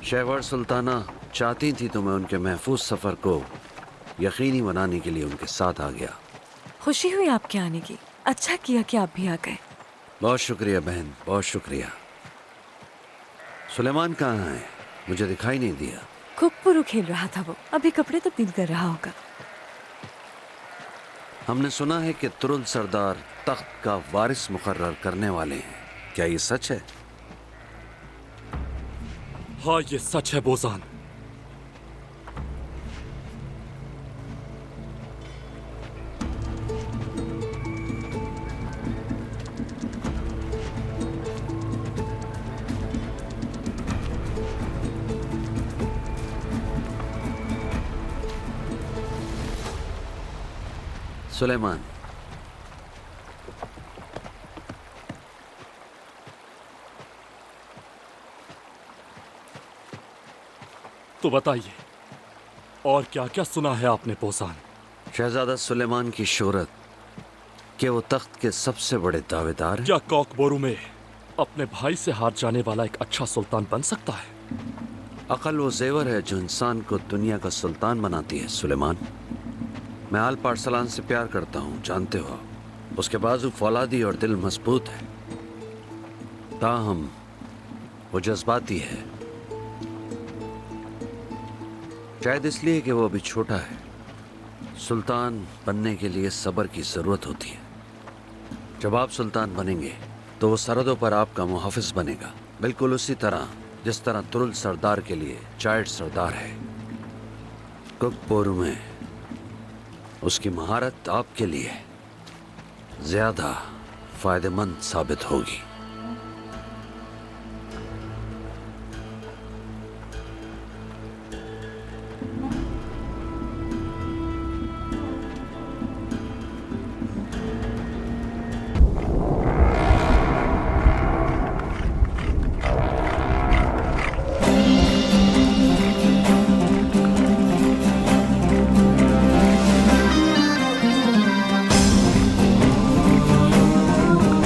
शहवार सुल्ताना चाहती थी तो मैं उनके महफूज सफर को यकीनी बनाने के लिए उनके साथ आ गया। खुशी हुई आपके आने की। अच्छा किया कि आप भी आ गए। बहुत शुक्रिया बहन, बहुत शुक्रिया। सुलेमान कहाँ है? मुझे दिखाई नहीं दिया। कुकपुरु खेल रहा था वो, अभी कपड़े तब्दील कर रहा होगा। हमने सुना है कि तुरुल सरदार तख्त का वारिस मुकर्रर करने वाले हैं, क्या ये सच है? हाँ, ये सच है बोजान। सुलेमान, तो बताइए, और क्या क्या सुना है आपने बोजान? शहजादा सुलेमान की शोहरत कि वो तख्त के सबसे बड़े दावेदार हैं। क्या कॉकबोरू में अपने भाई से हार जाने वाला एक अच्छा सुल्तान बन सकता है? अकल वो जेवर है जो इंसान को दुनिया का सुल्तान बनाती है सुलेमान। मैं आल पारसलान से प्यार करता हूँ, जानते हो आप। उसके बाजू फौलादी और दिल मजबूत है, ताहम वो जज्बाती है, शायद इसलिए कि वो अभी छोटा है। सुल्तान बनने के लिए सब्र की जरूरत होती है। जब आप सुल्तान बनेंगे तो वो सरहदों पर आपका मुहाफिज बनेगा, बिल्कुल उसी तरह जिस तरह तुरुल सरदार के लिए चाइल्ड सरदार है। कुकपोरू में उसकी महारत आपके लिए ज्यादा फायदेमंद साबित होगी।